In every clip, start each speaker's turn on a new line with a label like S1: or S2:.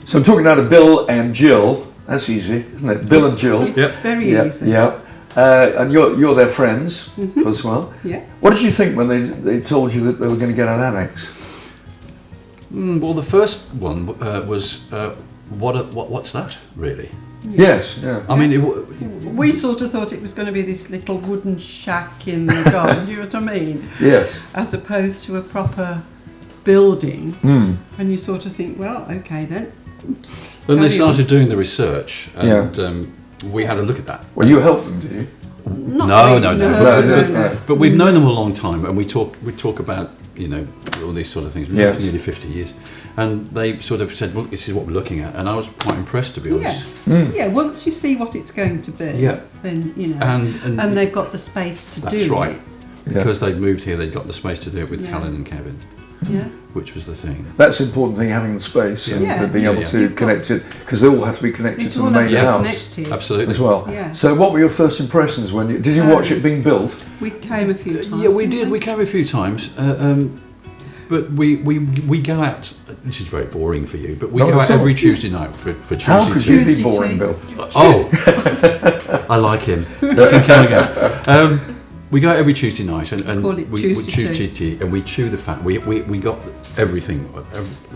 S1: So I'm talking now to Bill and Jill. That's easy, isn't it? Bill and Jill.
S2: It's very easy.
S1: Yeah. And you're their friends as well.
S2: Yeah.
S1: What did you think when they told you that they were going to get an annex?
S3: Well, the first one was what's that really?
S1: Yes. Yeah.
S3: I mean,
S2: We sort of thought it was going to be this little wooden shack in the garden, you know what I mean?
S1: Yes.
S2: As opposed to a proper building.
S1: Mm.
S2: And you sort of think, well, okay then.
S3: when they
S2: Carry on.
S3: started doing the research, and we had a look at that.
S1: Well, you helped them, did you?
S2: Not really,
S1: No.
S3: But we've known them a long time, and we talk about all these sort of things. We've known them for nearly 50 years, and they sort of said, "Well, this is what we're looking at," and I was quite impressed, to be honest.
S2: Yeah, once you see what it's going to be, then and they've got the space to do it.
S3: That's right.
S1: Yeah.
S3: Because they'd moved here, they'd got the space to do it with
S2: Yeah.
S3: Helen and Kevin, which was the thing.
S1: That's the important thing, having the space and being able to connect it, because they all have to be connected to the main house
S3: Absolutely.
S1: as well.
S2: Yeah.
S1: So what were your first impressions when did you watch it being built?
S2: We came a few times.
S3: Yeah, we did. We came a few times, but we go out. Which is very boring for you, but we go out every Tuesday night for Tuesday.
S1: How could you be
S2: Tuesday
S1: boring,
S2: tea.
S1: Bill?
S3: Oh, I like him. Come again. We go out every Tuesday night and
S2: Call it
S3: we
S2: Tuesday
S3: chew tea and we chew the fat. We got everything,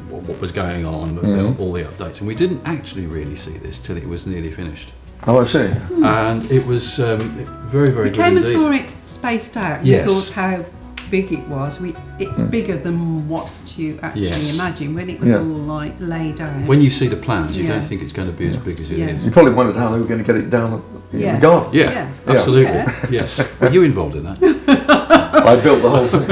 S3: what was going on, all the updates, and we didn't actually really see this till it was nearly finished.
S1: Oh, I see.
S3: And it was very, very
S2: We
S3: good
S2: came and
S3: indeed.
S2: saw it spaced out.
S3: Yes.
S2: We thought how big it was. It's bigger than what you actually imagine when it was all like laid out.
S3: When you see the plans, you don't think it's going to be as big as it is.
S1: You probably wondered how they were going to get it down in the garden.
S3: Yeah, absolutely. Yes. Were you involved in that?
S1: I built the whole thing.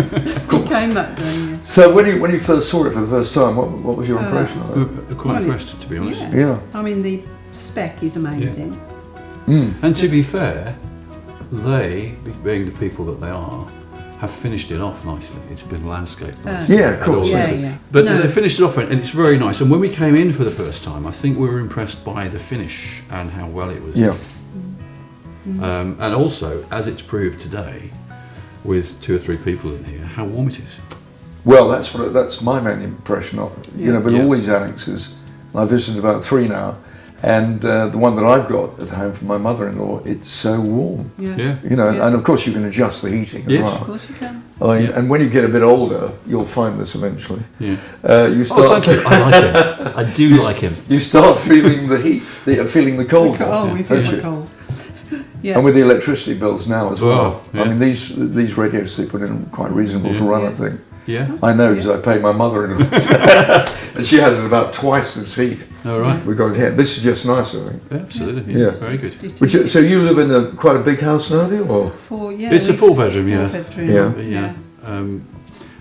S2: We came that day. Yeah.
S1: So when you first saw it for the first time, what was your impression of it?
S3: Quite impressed, to be honest.
S1: Yeah.
S2: I mean, the spec is amazing.
S3: And to be fair, they, being the people that they are, have finished it off nicely. It's been landscaped nicely.
S1: Yeah, of course.
S3: But they finished it off and it's very nice. And when we came in for the first time, I think we were impressed by the finish and how well it was done. And also, as it's proved today, with 2 or 3 people in here, how warm it is.
S1: Well, that's my main impression of it. You know, with all these annexes, I've visited about 3 now, and the one that I've got at home from my mother-in-law, it's so warm.
S3: Yeah.
S1: You know, and of course you can adjust the heating as well.
S2: Of course you can.
S1: I mean, and when you get a bit older, you'll find this eventually.
S3: Yeah.
S1: You start.
S3: Thank you. I like him. I do like him.
S1: You start feeling the heat, feeling the cold.
S2: We feel the cold. Yeah.
S1: And with the electricity bills now as well.
S3: Yeah.
S1: I mean, these radiators they put in quite reasonable to run. I think.
S3: Yeah.
S1: I know because I pay my mother-in-law, and she has it about twice this heat.
S3: All right.
S1: We've got it here. This is just nice, I think.
S3: Yeah, absolutely.
S1: Yeah.
S3: Very good.
S1: So you live in quite a big house now, do you? Or?
S3: It's a 4-bedroom, yeah.
S2: 4-bedroom.
S3: Yeah.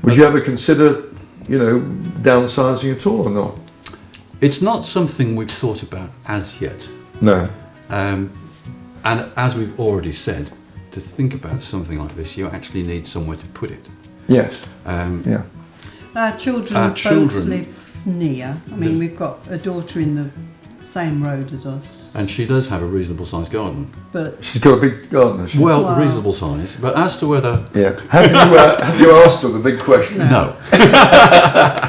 S1: Would you ever consider, downsizing at all or not?
S3: It's not something we've thought about as yet.
S1: No.
S3: And as we've already said, to think about something like this, you actually need somewhere to put it.
S1: Yes.
S3: Yeah.
S2: Our children both live near. I mean, we've got a daughter in the same road as us.
S3: And she does have a reasonable sized garden.
S2: But
S1: she's got a big garden, has she?
S3: Well, a reasonable size. But as to whether...
S1: Yeah. Have you asked her the big question?
S3: No.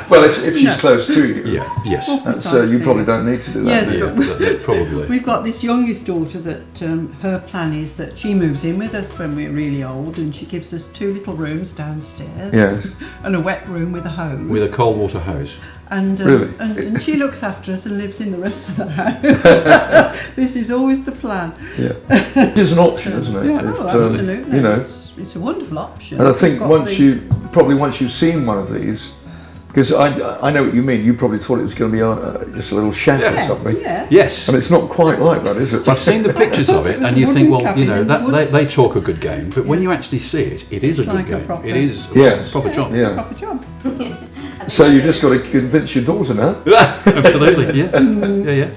S1: Well, if she's close to you.
S3: Yeah. Yes.
S1: So you probably don't need to do that.
S2: Yes,
S3: but probably.
S2: We've got this youngest daughter that her plan is that she moves in with us when we're really old, and she gives us 2 little rooms downstairs.
S1: Yes.
S2: And a wet room with a hose.
S3: With a cold water hose.
S2: And,
S1: really?
S2: and she looks after us and lives in the rest of the house. This is always the plan.
S1: Yeah. It is an option, isn't it?
S2: Yeah, absolutely.
S1: You know,
S2: it's a wonderful option.
S1: and I think once you've seen one of these, because I know what you mean. You probably thought it was going to be just a little shack or something.
S2: Yeah.
S3: Yes.
S1: And it's not quite like that, is it?
S3: I've seen the pictures of it, and you think, well,
S2: that
S3: they talk a good game, but when you actually see it, it is a good game. It is a proper job.
S1: Yeah.
S2: Proper job.
S1: So you just got to convince your daughter now.
S3: Absolutely. Yeah. Yeah.